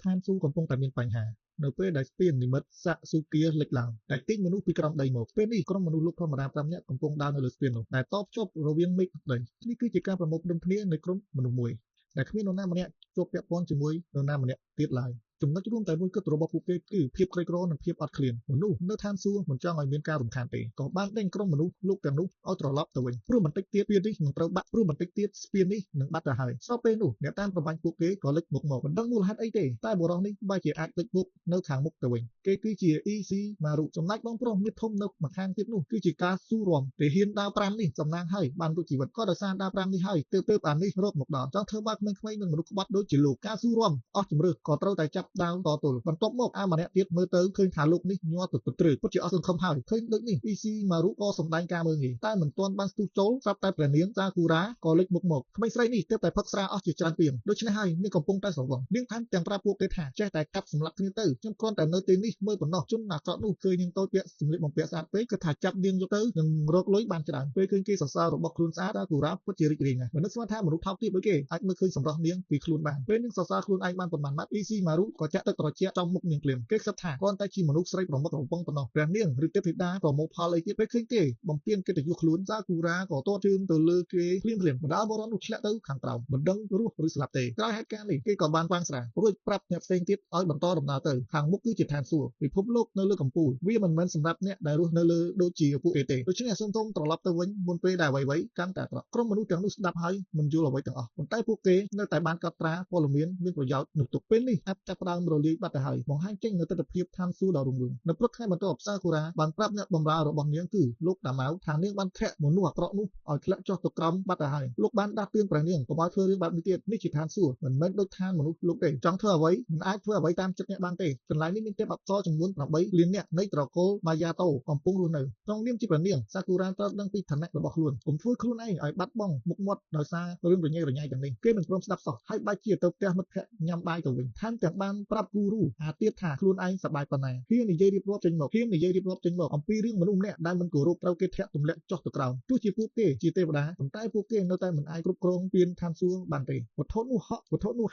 ឋានសួគ៌កំពុងតែមានបញ្ហានៅពេលដែលស្ពាននិមិត្តសាកស៊ូគាលេចឡើងដែលទាញមនុស្សពីក្រោមដីមកពេលនេះក្រុមមនុស្សលោកធម្មតា5នាក់កំពុងដើរនៅលើស្ពាននោះដែលតភ្ជាប់រវាងមេឃនិងដីនេះគឺជាការប្រមូលផ្ដុំគ្នានៃក្រុមមនុស្សមួយដែលគ្មាននរណាម្នាក់ជាប់ពាក់ព័ន្ធជាមួយនរណាម្នាក់ទៀតឡើយចំណុចរួមតែមួយគត់របស់ពួកគេគឺភាពក្រីក្រនិងភាពអត់ឃ្លានមនុស្សនៅឋានសួគ៌មិនចង់ឲ្យមានការរំខានទេក៏បានដេញក្រុមមនុស្សលោកទាំងនោះឲ្យត្រឡប់ទៅវិញព្រោះបន្តិចទៀតស្ពាននេះនឹងត្រូវបាក់ព្រោះបន្តិចទៀតស្ពាននេះនឹងបាត់ទៅហើយស្របពេលនោះអ្នកតាមប្របាញ់ពួកគេក៏លេចមុខមកមិនដឹងមូលហេតុអីទេតែបុរសនេះបែរជាអាចលេចមុខនៅខាងមុខទៅវិញគេគឺជា EC ម៉ារុចំណែកបងប្រុសមាសធំនៅម្ខាងទៀតនោះគឺជាការស៊ូរាំទាហានដាវ5នេះសំណាងហើយបានរួចជីវិតក៏ដោយសារដាវ5នេះហើយទើបអានេះរត់មកដល់ចង់ធ្វើបាបក្មេងៗនិងមនុស្សក្បត់ដូចជាលោកការស៊ូរាំអស់ជំរឿក៏ត្រូវតែចាប់ដាវតទល់បន្ទាប់មកអាម្នាក់ទៀតមើលទៅឃើញថាលោកនេះញ័រទៅព្រឹកពិតជាអស់សង្ឃឹមហើយឃើញដូចនេះ EC ម៉ារុក៏សម្ដែងការមើលងាយតែមិនទាន់បានស្ទុះចូលស្រាប់តែព្រះនាងសាគូរ៉ាក៏លេចមុខមកក្មេងស្រីនេះទើបតែផឹកស្រាអស់ជាច្រើនពាងដូច្នេះហើយនាងកំពុងតែស្រវឹងនាងថែមទាំងប្រាប់ពួកគេថាចេះតែកាប់សម្លាប់គ្នាទៅខ្ញុំគ្រាន់តែនៅទីនេះមើលប៉ុណ្ណោះជនអាក្រក់នោះឃើញនាងតូចពាក់សម្លៀកបំពាក់ស្អាតពេកគឺថាចាប់នាងយកទៅនឹងរកលុយបានច្រើនពេលឃើញគេសរសើររបស់ខ្លួនស្អាតសាគូរ៉ាពិតជារីករាយណាស់មិននឹកស្មានថាមនុស្សថោកទាបដូចគេអាចមើលឃើញសម្រស់នាងពីខ្លួនបានពេលនាងសរសើរខ្លួនឯងបានប៉ុន្មានម៉ាត់ EC ម៉ារុក៏ចាក់ទឹកត្រជាក់ចំមុខនាងភ្លាមគេគិតថាគ្រាន់តែជាមនុស្សស្រីប្រមុខរំពងប៉ុណ្ណោះព្រះនាងឬទេពធីតាប្រមូលផលអីទៀតពេលឃើញគេបំពេញកិត្តិយសខ្លួនសាគូរ៉ាក៏ទាត់ជើងទៅលើគេភ្លាមបណ្ដាលបុរសនោះធ្លាក់ទៅខាងក្រោមមិនដឹងរស់ឬស្លាប់ទេក្រោយហេតុការណ៍នេះគេក៏បានវាងស្រារួចប្រាប់អ្នកផ្សេងទៀតឲ្យបន្តដំណើរទៅខាងមុខគឺជាឋានសួគ៌ពិភពលោកនៅលើកំពូលវាមិនមែនសម្រាប់អ្នកដែលរស់នៅលើដូចជាពួកគេទេដូច្នេះសូមត្រឡប់ទៅវិញមុនពេលដែលអ្វីៗកាន់តែអាក្រក់ក្រុមមនុស្សទាំងនោះស្ដាប់ហើយមិនយល់អ្វីទាំងអស់ប៉ុន្តែពួកគេនៅតែបានកត់ត្រាព័ត៌មានមានប្រយោជន៍នោះទុកពេលនេះអាចចាប់ផ្ដើមរលាយបាត់ទៅហើយបង្ហាញចេញនូវទស្សនវិជ្ជាឋានសួគ៌ដ៏រុងរឿងនៅព្រឹកថ្ងៃបន្ទាប់សាគូរ៉ាបានប្រាប់អ្នកបម្រើរបស់នាងគឺលោកតាម៉ៅថានាងបានធ្លាក់មនុស្សអាក្រក់នោះឲ្យធ្លាក់ចុះទៅក្រោមបាត់ទៅហើយលោកបានដាស់តឿនព្រះនាងកុំឲ្យធ្វើរឿងបែបនេះទៀតនេះជាឋានសួគ៌មិនមែនដូចឋានមនុស្សលោកទេចង់ធ្វើអ្វីមិនអាចធ្វើអ្វីតាមចិត្តអ្នកបានទេកន្លែងនេះមានទេពអប្សរចំនួន8លាននាក់នៃត្រកូលម៉ាយ៉ាតូកំពុងរស់នៅក្នុងនាមជាព្រះនាងសាគូរ៉ាត្រូវដឹងពីឋានៈរបស់ខ្លួនកុំធ្វើខ្លួនឯងឲ្យបាត់បង់មុខមាត់ដោយសាររឿងរញ៉េរញ៉ៃទាំងនេះគេមិនព្រមស្ដាប់សោះហើយបែរជាទៅផ្ទះមិត្តភក្តិញ៉ាំបាយទៅវិញថែមទាំងបានប្រាប់គូរូអាទៀតថាខ្លួនឯងសប្បាយប៉ុណ្ណាហ៊ាននិយាយរៀបរាប់ចេញមកអំពីរឿងមនុស្សម្នាក់ដែលមិនគោរពត្រូវគេធាក់ទម្លាក់ចុះទៅក្រោមទោះជាពួកគេជាទេវតាប៉ុន្តែពួកគេនៅតែមិនអាចគ្រប់គ្រងពានឋានសួគ៌បានទេវត្ថុនោ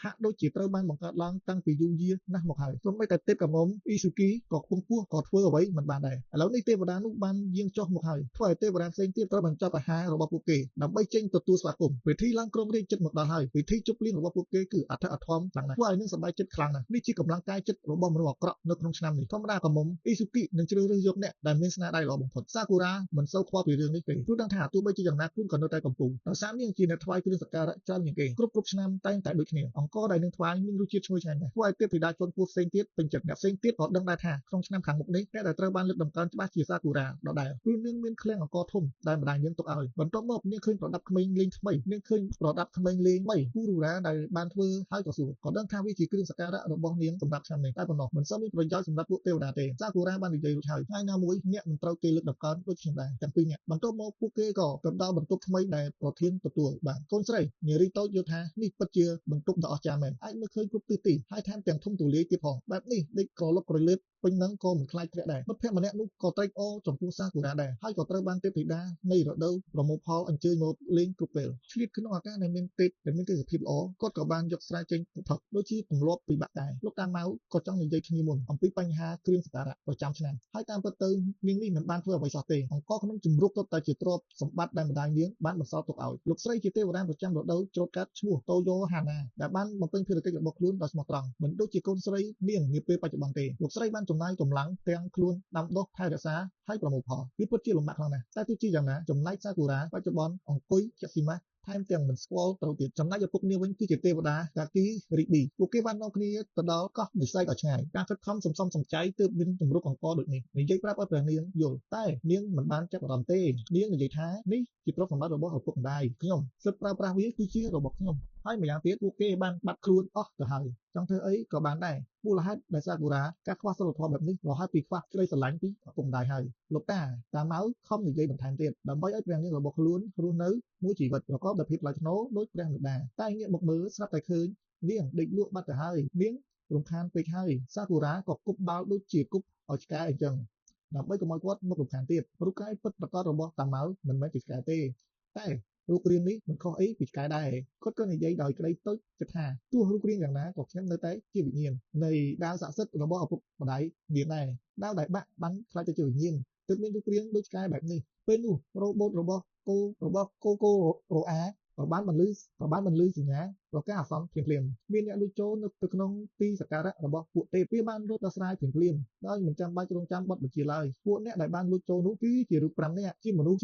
ះហាក់ដូចជាត្រូវបានបង្កើតឡើងតាំងពីយូរយារណាស់មកហើយសូម្បីតែទេពកមុំអ៊ីស៊ូគីក៏ខ្ពង់ខ្ពស់ក៏ធ្វើអ្វីមិនបានដែរឥឡូវនេះទេវតានោះបានយាងចុះមកហើយធ្វើឲ្យទេវតាផ្សេងទៀតត្រូវបញ្ចប់អាហាររបស់ពួកគេដើម្បីចេញទទួលស្វាគមន៍ពិធីឡើងគ្រងរាជ្យចិត្តមកដល់ហើយពិធីជប់លៀងរបស់ពួកគេគឺអធិអធមខ្លាំងណាស់ធ្វើឲ្យនឹងសប្បាយចិត្តខ្លាំងណាស់នេះជាកម្លាំងកាយចិត្តរបស់មនុស្សអាក្រក់នៅក្នុងឆ្នាំនេះធម្មតាកមុំអ៊ីស៊ូគីនឹងជ្រើសរើសយកអ្នកដែលមានស្នាដៃល្អបំផុតសាគូរ៉ាមិនសូវខ្វល់ពីរឿងនេះទេព្រោះដឹងថាទោះបីជាយ៉ាងណាខ្លួនក៏នៅតែកំពុងដោយសារនាងជាអ្នកថ្វាយគ្រឿងសក្ការៈច្រើនជាងគេគ្រប់ឆ្នាំតែងតែដូចគ្នាអង្គរដែលនាងថ្វាយមានរសជាតិឈ្ងុយឆ្ងាញ់ណាស់ធ្វើឲ្យទេពធីតាជាន់ខ្ពស់ផ្សេងទៀតពេញចិត្តអ្នកផ្សេងទៀតក៏ដឹងដែរថាក្នុងឆ្នាំខាងមុខនេះអ្នកដែលត្រូវបានលើកតម្កើងច្បាស់ជាសាគូរ៉ាដដែលព្រោះនាងមានឃ្លាំងអង្គរធំដែលម្ដាយនាងទុកឲ្យបន្ទាប់មកនាងឃើញប្រដាប់ក្មេងលេងថ្មីនាងឃើញប្រដាប់ក្មេងលេង3គូរូរ៉ាដែលបានធ្វើឲ្យក៏សួរក៏ដឹងថាវាជាគ្រឿងសក្ការៈរបស់នាងសម្រាប់ឆ្នាំនេះតែប៉ុណ្ណោះមិនសូវមានប្រយោជន៍សម្រាប់ពួកទេវតាទេសាគូរ៉ាបាននិយាយរួចហើយថ្ងៃណាមួយអ្នកនឹងត្រូវគេលើកតម្កើងដូចខ្ញុំដែរទាំងពីរអ្នកបន្ទាប់មកពួកគេក៏ទៅដល់បន្ទប់ថ្មីដែលប្រធានទទួលបានកូនស្រីនារីតូចយល់ថានេះពិតជាបន្ទប់ដ៏អស្ចារ្យមែនអាចមើលឃើញគ្រប់ទិសទីហើយថែមទាំងធំទូលាយទៀតផងបែបនេះដេកក្រឡុកក្រលើបពេញនឹងក៏មិនខ្លាចធ្លាក់ដែរមិត្តភក្តិម្នាក់នោះក៏ត្រេកអរចំពោះសាគូរ៉ាដែរហើយក៏ត្រូវបានទេពធីតានៃរដូវប្រមូលផលអញ្ជើញមកលេងគ្រប់ពេលឆ្លៀតក្នុងឱកាសដែលមានទេពដែលមានទេសភាពល្អគាត់ក៏បានយកស្រាចេញផឹកដូចជាទម្លាប់ពិបាកដែរលោកតាម៉ៅក៏ចង់និយាយគ្នាមុនអំពីបញ្ហាគ្រឿងសក្ការៈប្រចាំឆ្នាំហើយតាមពិតទៅនាងនេះមិនបានធ្វើអ្វីសោះទេអង្គក្នុងជំរុកទៅតែជាទ្រព្យសម្បត្តិដែលម្ដាយនាងបានបន្សល់ទុកឲ្យលោកស្រីជាទេវតាប្រចាំរដូវច្រូតកាត់ឈ្មោះតូយ៉ូហាណាដែលបានបំពេញភារកិច្ចរបស់ខ្លួនដោយស្មោះត្រង់មិនដូចជាកូនស្រីនាងនាពេលបច្ចុប្បន្នទេលោកស្រីបានចំណាយកម្លាំងទាំងខ្លួនដាំដុះថែរក្សាហើយប្រមូលផលវាពិតជាលំបាកខ្លាំងណាស់តែទោះជាយ៉ាងណាចំណែកសាគូរ៉ាបច្ចុប្បន្នអង្គុយជាស៊ីម៉ាថែមទាំងមិនស្គាល់ត្រូវទៀតចំណែកឪពុកនាងវិញគឺជាទេវតាកាគីរីប៊ីពួកគេបាននាំគ្នាទៅដល់កោះនិស័យដ៏ឆ្ងាយការខិតខំសំសំចៃទើបមានជំរុកអង្គដូចនេះនិយាយប្រាប់ឲ្យព្រះនាងយល់តែនាងមិនបានចាប់អារម្មណ៍ទេនាងនិយាយថានេះជាទ្រព្យសម្បត្តិរបស់ឪពុកម្ដាយខ្ញុំសិទ្ធិប្រើប្រាស់វាគឺជារបស់ខ្ញុំហើយម្យ៉ាងទៀតពួកគេបានបាត់ខ្លួនអស់ទៅហើយចង់ធ្វើអីក៏បានដែរមូលហេតុដែលសាគូរ៉ាការខ្វះសិលធម៌បែបនេះរហូតពីខ្វះក្តីស្រឡាញ់ពីឪពុកម្ដាយហើយលោកតាម៉ៅខំនិយាយបន្ថែមទៀតដើម្បីឲ្យព្រះនាងរបស់ខ្លួនរស់នៅមួយជីវិតប្រកបដោយភាពថ្លៃថ្នូរដូចព្រះមេដាតែងាកមកមើលស្រាប់តែឃើញនាងដេកលក់បាត់ទៅហើយនាងរំខានពេកហើយសាគូរ៉ាក៏គប់បាល់ដូចជាគប់ឲ្យឆ្កែអញ្ចឹងដើម្បីកុំឲ្យគាត់មករំខានទៀតរូបកាយពិតប្រាកដរបស់តាម៉ៅមិនមែនជាឆ្កែទេតែ រូបរាងនេះមិនខុសអីពីឆ្កែដែរគាត់ក៏និយាយដោយក្តីតូចចិត្តថាទោះរូបរាងយ៉ាងណាក៏ខ្ញុំនៅតែជាវិញ្ញាណនៃដាវស័ក្តិសិទ្ធិរបស់ឪពុកម្ដាយនាងដែរដាវដែលបាក់បានខ្លាចទៅជាវិញ្ញាណទើបមានរូបរាងដូចឆ្កែបែបនេះពេលនោះរ៉ូបូតរបស់កូកូរ៉ូអាក៏បានបន្លឺសញ្ញាប្រកាសអាសន្នភ្លាមៗមានអ្នកលួចចូលនៅទៅក្នុងទីសក្ការៈរបស់ពួកទេពវាបានរត់ដោះស្រាយភ្លាមៗដោយមិនចាំបាច់រងចាំបទបញ្ជាឡើយពួកអ្នកដែលបានលួចចូលនោះគឺជារូប5នាក់ជាមនុស្ស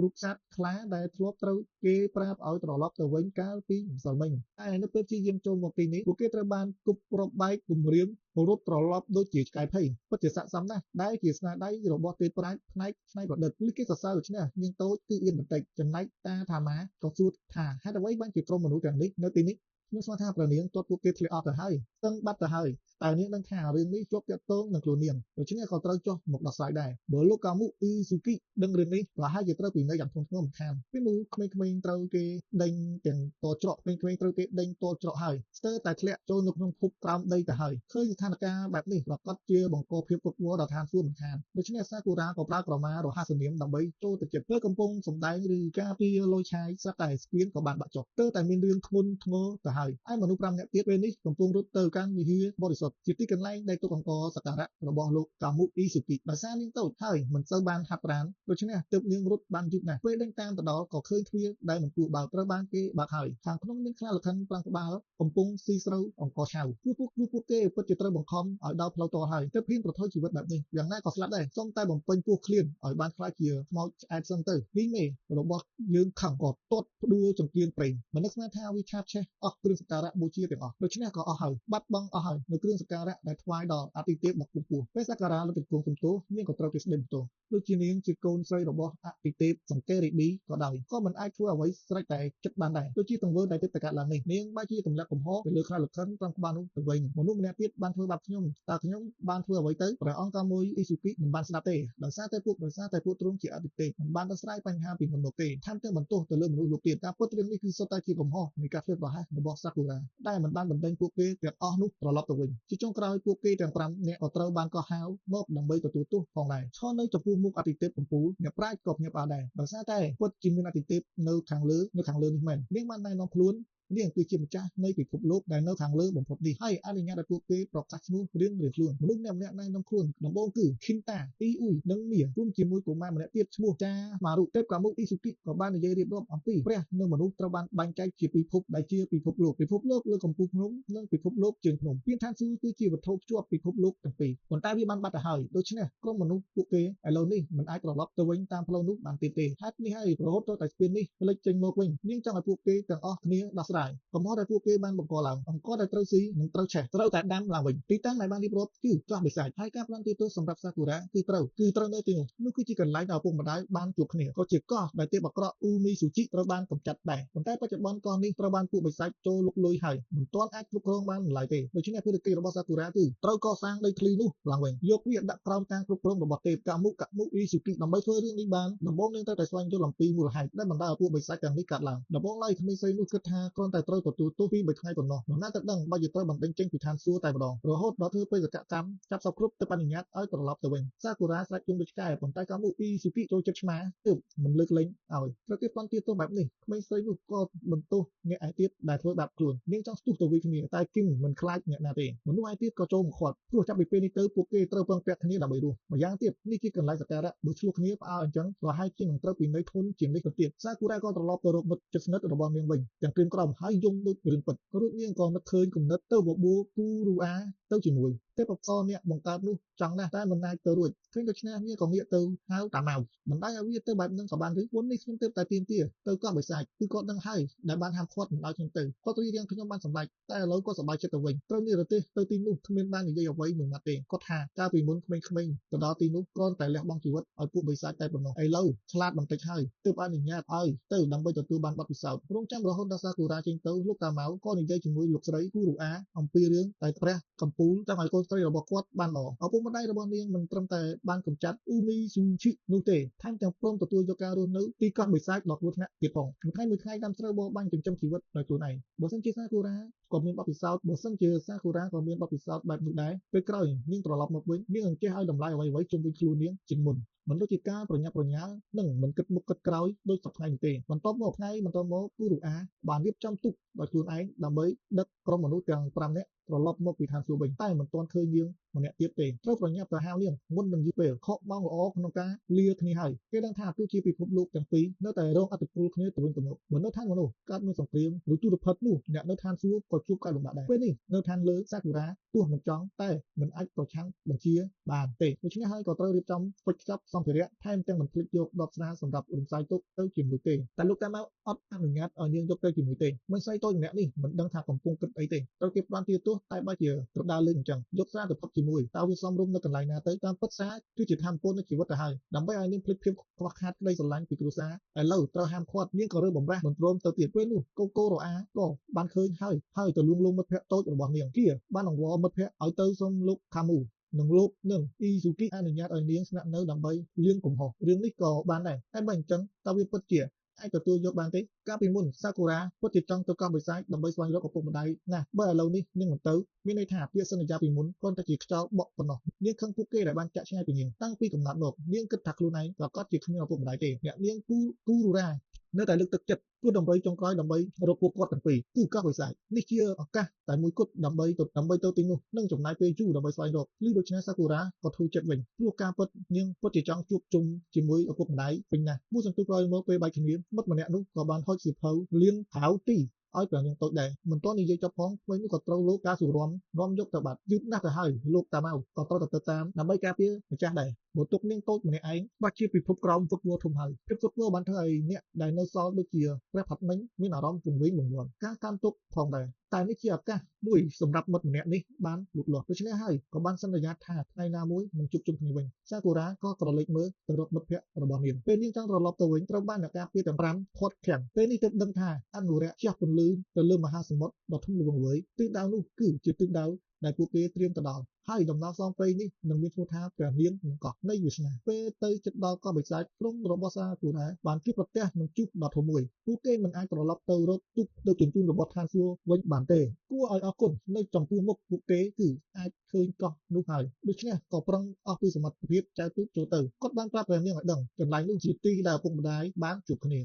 រូបសត្វខ្លាដែលធ្លាប់ត្រូវគេប្រាប់ឲ្យត្រឡប់ទៅវិញកាលពីម្សិលមិញតែនៅពេលព្យាយាមចូលមកទីនេះពួកគេត្រូវបានគប់គ្រាប់បែកគំរាមរត់ត្រឡប់ដូចជាឆ្កែភ័យពិតជាស័ក្តិសមណាស់ដែលជាស្នាដៃរបស់ទេពប្រាជ្ញផ្នែកច្នៃប្រឌិតឬគេសរសើរដូច្នេះនាងតូចគឺអៀនបន្តិចចំណែកតាថាម៉ាក៏សួរថាហេតុអ្វីបានជាក្រុមមនុស្សទាំងនេះនៅទីនេះខ្ញុំស្មានថាព្រះនាងទាត់ពួកគេធ្លាក់អស់ទៅហើយស្ទឹងបាត់ទៅហើយតែនាងដឹងថារឿងនេះជាប់ទាក់ទងនឹងខ្លួននាងដូច្នេះក៏ត្រូវចុះមកដោះស្រាយដែរបើលោកកាមុអ៊ឺស៊ូគីដឹងរឿងនេះប្រហែលជាត្រូវពិន័យយ៉ាងធ្ងន់ធ្ងរមិនខានពេលនោះក្មេងៗត្រូវគេដេញទាំងតច្រកក្មេងៗត្រូវគេដេញតច្រកហើយស្ទើរតែធ្លាក់ចូលនៅក្នុងភពក្រោមដីទៅហើយឃើញស្ថានភាពបែបនេះប្រកាសជាបង្កភាពគុកវល់ដល់ឋានសួគ៌មិនខានដូច្នេះសាគូរ៉ាក៏ប្រើក្រមារហ័សនាមដើម្បីចូលទៅជិតពេលកំពុងសម្ដែងឬការពារលុយឆាយស្រាប់តែស្ពានក៏បានបាក់ចុះទើបតែមានរឿងធ្ងន់ធ្ងរទៅហើយឯមនុស្ស5នាក់ទៀតពេលនេះកំពុងរត់ទៅកាន់វិហារបរិសុទ្ធជាទីកន្លែងដែលទុកអង្គសក្ការៈរបស់លោកកាមុអ៊ីស៊ូគីដោយសារនាងតូចហើយមិនសូវបានហាត់ប្រាណដូច្នេះទើបនាងរត់បានយឺតណាស់ពេលដេញតាមទៅដល់ក៏ឃើញទ្វារដែលមិនគួរបើកត្រូវបានគេបើកហើយខាងក្នុងមានខ្លាលខិនប្រាំងក្បាលកំពុងស៊ីស្រូវអង្គឆៅពួកគេពិតជាត្រូវបង្ខំឲ្យដល់ផ្លូវតហើយទើបហ៊ានប្រថុយជីវិតបែបនេះយ៉ាងណាក៏ស្លាប់ដែរសូមតែបំពេញពោះឃ្លានឲ្យបានខ្លាចជាខ្មោចឆ្អែតសិនទៅនេះមេរបស់យើងខឹងក៏ទាត់ផ្ដួលចង្កៀងប្រេងមិននឹកស្មានថាវាឆាបឆេះអស់គ្រឿងសក្ការៈបូជាទាំងអស់ដូច្នេះក៏អស់ហើយបាត់បង់អស់ហើយនៅគ្រឿងសក្ការៈដែលថ្វាយដល់អាទិទេពដ៏ខ្ពស់ពេលសក្ការៈលើកគង់សំទោសនាងក៏ត្រូវគេស្ដីបន្ទោសដូចជានាងជាកូនស្រីរបស់អាទិទេពសង្កេរីប៊ីក៏ដោយក៏មិនអាចធ្វើអ្វីស្រេចតែចិត្តបានដែរដូចជាទង្វើដែលទើបតែកើតឡើងនេះនាងបែរជាទម្លាក់កំហុសទៅលើខ្លាលខិនតាមក្បាលនោះទៅវិញមនុស្សម្នាក់ទៀតបានធ្វើបាបខ្ញុំតើខ្ញុំបានធ្វើអ្វីទៅព្រះអង្គកាមួយអ៊ីស៊ូគីមិនបានស្ដាប់ទេដោយសារតែពួកទ្រង់ជាអាទិទេពមិនបានដោះស្រាយបញ្ហាពីមុនមកទេថែមទាំងបន្ទោសទៅលើមនុស្សលោកទៀតការពិតរឿងនេះគឺសុទ្ធតែជាកំហុសនៃការធ្វើប្រហែសរបស់សាគូរ៉ាដែលមិនបានបណ្ដេញពួកគេទាំងអស់នោះត្រឡប់ទៅវិញជាចុងក្រោយពួកគេទាំង5នាក់ក៏ត្រូវបានកោះហៅមកដើម្បីទទួលទោសផងដែរឈរនៅចំពោះមុខអាទិទេពកំពូលអ្នកប្រាជ្ញក៏ភ្ញាក់ផ្អើលដែរដោយសារតែពិតជាមានអាទិទេពនៅខាងលើនេះមែននាងបានណែនាំខ្លួននាងគឺជាម្ចាស់នៃពិភពលោកដែលនៅខាងលើបំផុតនេះហើយអនុញ្ញាតឲ្យពួកគេប្រកាសឈ្មោះរៀងខ្លួនមនុស្សម្នាក់ណែនាំខ្លួនដំបូងគឺឃីនតាអ៊ីអ៊ុយនិងមៀរួមជាមួយកុមារម្នាក់ទៀតឈ្មោះចាម៉ារុទេពកាមុអ៊ីស៊ូគីក៏បាននិយាយរៀបរាប់អំពីព្រះនិងមនុស្សត្រូវបានបែងចែកជាពីរភពដែលជាពិភពលោកលើកំពូលភ្នំនិងពិភពលោកជើងភ្នំពាក្យឋានសួគ៌គឺជាវត្ថុភ្ជាប់ពិភពលោកទាំងពីរប៉ុន្តែវាបានបាត់ទៅហើយដូច្នេះក្រុមមនុស្សពួកគេឥឡូវនេះមិនអាចត្រឡប់ទៅវិញតាមផ្លូវនោះបានទៀតទេហេតុនេះហើយរហូតដល់តែស្ពាននេះផ្លេចចេញមកវិញនាងចង់ឲ្យពួកគេទាំងអស់គ្នាដោះស្រាយកំហុសដែលពួកគេបានបង្កឡើងអង្គដែលត្រូវស៊ីនិងត្រូវឆេះត្រូវតែដាំឡើងវិញទីតាំងដែលបានរៀបរាប់គឺកោះបិសាចហើយការផ្ដន្ទាទោសសម្រាប់សាគូរ៉ាគឺត្រូវនៅទីនោះគឺជាកន្លែងដែលឪពុកម្ដាយបានជួបគ្នាក៏ជាកោះដែលទេពអាក្រក់អ៊ូមីស៊ូជីត្រូវបានកម្ចាត់ដែរប៉ុន្តែបច្ចុប្បន្នកោះនេះត្រូវបានពួកបិសាចចូលលុកលុយហើយមិនទាន់អាចគ្រប់គ្រងបានឡើយទេដូច្នេះភារកិច្ចរបស់សាគូរ៉ាគឺត្រូវកសាងដីធ្លីនោះឡើងវិញយកវាដាក់ក្រោមការគ្រប់គ្រងរបស់ទេពកាមុអ៊ីស៊ូគីដើម្បីធ្វើរឿងនេះបានដំបូងនាងត្រូវតែស្វែងយល់អំពីមូលហេតុដែលបណ្ដាលឲ្យពួកបិសាចទាំងនេះកើតឡើងដំបូងឡើយក្មេងស្រីនោះគិតថាគ្រាន់តែត្រូវទទួលទោសពី3ថ្ងៃប៉ុណ្ណោះនរណាទៅដឹងបើជាត្រូវបណ្ដេញចេញពីឋានសួគ៌តែម្ដងរហូតដល់ធ្វើបេសកកម្មចាប់សពគ្រប់ទើបអនុញ្ញាតឲ្យត្រឡប់ទៅវិញសាគូរ៉ាស្រែកជុំដូចឆ្កែប៉ុន្តែកាមុអ៊ីស៊ូគីចូលចិត្តឆ្មាទើបមិនលើកលែងឲ្យត្រូវគេផ្ដន្ទាទោសបែបនេះក្មេងស្រីនោះក៏បន្ទោសអ្នកឯទៀតដែលធ្វើបាបខ្លួននាងចង់ស្ទុះទៅវិញគ្នាតែគឹងមិនខ្លាចអ្នកណាទេមនុស្សឯទៀតក៏ចូលមកខាត់ព្រោះចាប់ពីពេលនេះទៅពួកគេត្រូវពឹងពាក់គ្នាដើម្បីរស់ម្យ៉ាងទៀតនេះជាកន្លែងសក្ការៈបើឆ្លោះគ្នាផ្អើលអញ្ចឹងប្រហែលជានឹងត្រូវពិន័យធ្ងន់ជាងនេះទៅទៀតសាគូរ៉ាក៏ត្រឡប់ទៅរកមិត្តជិតស្និទ្ធរបស់នាងវិញទាំងក្រៀមក្រំហើយយំដូចរឿងពិតរួចនាងក៏នឹកឃើញគំនិតទៅបបួលគូរូអាទៅជាមួយទេពអប្សរអ្នកបង្កើតនោះចង់ណាស់តែមិនអាចទៅរួចឃើញដូច្នេះនាងក៏ងាកទៅហៅតាម៉ៅមិនដាច់ឲ្យវាទៅបែបហ្នឹងក៏បានឬមុននេះខ្ញុំទើបតែទៀមទាទៅកោះបិសាចគឺគាត់ដឹងហើយដែលបានហាមឃាត់មិនឲ្យខ្ញុំទៅគាត់រៀបរៀងខ្ញុំបានសម្រេចតែឥឡូវគាត់សប្បាយចិត្តទៅវិញត្រូវនិរទេសទៅទីនោះគ្មានបាននិយាយអ្វីមួយម៉ាត់ទេគាត់ថាកាលពីមុនក្មេងៗទៅដល់ទីនោះគ្រាន់តែលះបង់ជីវិតឲ្យពួកបិសាចតែប៉ុណ្ណោះឥឡូវឆ្លាតបន្តិចហើយទើបអនុញ្ញាតឲ្យទៅដើម្បីទទួលបានបទពិសោធន៍រងចាំរហូតដល់សាគូរ៉ាចេញទៅលោកតាម៉ៅក៏និយាយជាមួយលោកស្រីគូរូអាអំពីរឿងតែព្រះកំពូលចង់ឲ្យកូនស្រីរបស់គាត់បានល្អឪពុកម្ដាយរបស់នាងមិនត្រឹមតែបានកម្ចាត់អ៊ូមីស៊ូឈីនោះទេថែមទាំងព្រមទទួលយកការរស់នៅទីកោះបិសាចដ៏គ្រោះថ្នាក់ទៀតផងមួយថ្ងៃដាំស្រូវបរបាញ់ចិញ្ចឹមជីវិតដោយខ្លួនឯងបើសិនជាសាគូរ៉ាក៏មានបទពិសោធន៍បែបនោះដែរពេលក្រោយនាងត្រឡប់មកវិញនាងនឹងចេះឲ្យតម្លៃអ្វីៗជុំវិញខ្លួននាងជាងមុន មិនដូចជាការប្រញាប់ប្រញាល់និងមិនគិតមុខគិតក្រោយដូចសប្តាហ៍នេះទេបន្ទាប់មកថ្ងៃបន្ទាប់មកគូរូអាបានរៀបចំទូកដោយខ្លួនឯងដើម្បីដឹកក្រុមមនុស្សទាំង5នាក់ត្រឡប់មកពីឋានសួគ៌វិញតែមិនទាន់ឃើញនាងម្នាក់ទៀតទេត្រូវប្រញាប់ទៅហៅនាងមុននឹងយឺតពេលខកម៉ោងល្អក្នុងការលាគ្នាហើយគេដឹងថាទោះជាពិភពលោកទាំងពីរនៅតែរងអត្តពលគ្នាទៅវិញទៅមកបើនៅឋានមនុស្សកើតមានសង្គ្រាមឬទូរភិតនោះអ្នកនៅឋានសួគ៌ក៏ជួបការលំបាកដែរពេលនេះនៅឋានលើសាគូរ៉ាទោះមិនចង់តែមិនអាចប្រឆាំងបញ្ជាបានទេដូច្នេះហើយក៏ត្រូវរៀបចំវេចខ្ចប់សម្ភារៈថែមទាំងមិនភ្លេចយកដបស្រាសម្រាប់រំសាយទុកទៅជាមួយទេតែលោកតាម៉ៅអត់អនុញ្ញាតឲ្យនាងយកទៅជាមួយទេមិនស្រីតូចម្នាក់នេះមិនដឹងថាកំពុងគិតអីទេត្រូវគេផ្ដន់ទាទោសតែបើជាត្រដាលេងអញ្ចឹងយកស្រាទៅផឹកជាមួយតើវាសមរម្យនៅកន្លែងណាទៅតាមពិតស្រាគឺជាធម៌ពលនៃជីវិតទៅហើយដើម្បីឲ្យនាងភ្លេចភាពខ្វះខាតក្តីស្រឡាញ់ពីគ្រួសារឥឡូវត្រូវហាមឃាត់នាងក៏រើបំរាស់មិនព្រមទៅទៀតពេលនោះកូរ៉ូអាក៏បានឃើញហើយទៅលួងលោមមិត្តភក្តិតូចរបស់នាងkiaបានអង្វរមិត្តភក្តិឲ្យទៅសុំលោកខាមូនឹងលោកនឹងអ៊ីស៊ូគីអនុញ្ញាតឲ្យនាងស្នាក់នៅដើម្បីលាងកំហុសរឿងនេះក៏បានដែរតែបើអញ្ចឹងតើវាពិតជាអាចទទួលយកបានទេកាលពីមុនសាគូរ៉ាពិតជាចង់ទៅកោះបិសាចដើម្បីស្វែងរកឪពុកម្ដាយណាស់បើឥឡូវនេះនាងមិនទៅមានន័យថាពាក្យសន្យាពីមុនគ្រាន់តែជាខ្យល់បក់ប៉ុណ្ណោះនាងខឹងពួកគេដែលបានចាក់ឆ្ងាយពីនាងតាំងពីកំណត់មកនាងគិតថាខ្លួនឯងប្រកាសជាគ្មានឪពុកម្ដាយទេអ្នកនាងគូរូរ៉ានៅតែលើកទឹកចិត្តគួរតម្រុយចុងក្រោយដើម្បីរកពួកគាត់ទាំងពីរគឺកោះបិសាចនេះជាឱកាសតែមួយគត់ដើម្បីទៅទីនោះនិងចំណាយពេលយូរដើម្បីស្វែងរកលីដូច្នេះសាគូរ៉ាក៏ធូរចិត្តវិញព្រោះការពិតនាងពិតជាចង់ជួបជុំជាមួយឪពុកម្ដាយវិញណាស់មួយសន្ទុះក្រោយមកពេលបែកគ្នាមិត្តម្នាក់នោះក៏បានហុចសៀវភៅលៀងហៅទីឲ្យប្រាំងនាងតូចដែរមិនទាន់និយាយចប់ផងថ្មីនោះក៏ត្រូវលោកការសុរំនាំយកទៅបាត់យឺតណាស់ទៅហើយលោកតាម៉ៅក៏ត្រូវទៅតាមដើម្បីការពារម្ចាស់ដែរបើទុកនាងតូចម្នាក់ឯងបាត់ជាពិភពក្រោមវឹកវរធំហើយភាពវឹកវរបានធ្វើឲ្យអ្នកដែលនៅសល់ដូចជាព្រះផាត់មិញមានអារម្មណ៍វង្វេងវង្វាន់ការកាន់ទុកផងដែរតែនេះជាឱកាសមួយសម្រាប់មិត្តម្នាក់នេះបានលូតលាស់ដូច្នេះហើយក៏បានសន្យាថាថ្ងៃណាមួយនឹងជួបជុំគ្នាវិញសាគូរ៉ាក៏ក្រឡេកមើលទៅរកមិត្តភក្តិរបស់នាងពេលនាងចង់ត្រឡប់ទៅវិញត្រូវបានអ្នកការពារទាំង5ខាត់ខាំងពេលនេះទើបដឹងថាអនុរៈជះពន្លឺទៅលើមហាសមុទ្រដ៏ធំល្វឹងល្វើយទិសដៅនោះគឺជាទិសដៅដែលពួកគេត្រៀមទៅដល់ហើយដំណើរផ្សងព្រេងនេះនឹងមានឈ្មោះថាព្រះនាងនិងកោះនៃវាសនាពេលទៅជិតដល់កោះបិសាចក្រុមរបស់សាគូរ៉ាបានជួបប្រទះនឹងជួបដ៏ធំមួយពួកគេមិនអាចត្រឡប់ទៅរកទូកដឹកជញ្ជូនរបស់ឋានសួគ៌វិញបានទេគួរឲ្យអរគុណនៅចំពោះមុខពួកគេគឺអាចឃើញកោះនោះហើយដូច្នេះក៏ប្រឹងអស់ពីសមត្ថភាពចែវទូកចូលទៅគាត់បានប្រាប់ព្រះនាងឲ្យដឹងកន្លែងនោះជាទីដែលឪពុកម្ដាយបានជួបគ្នា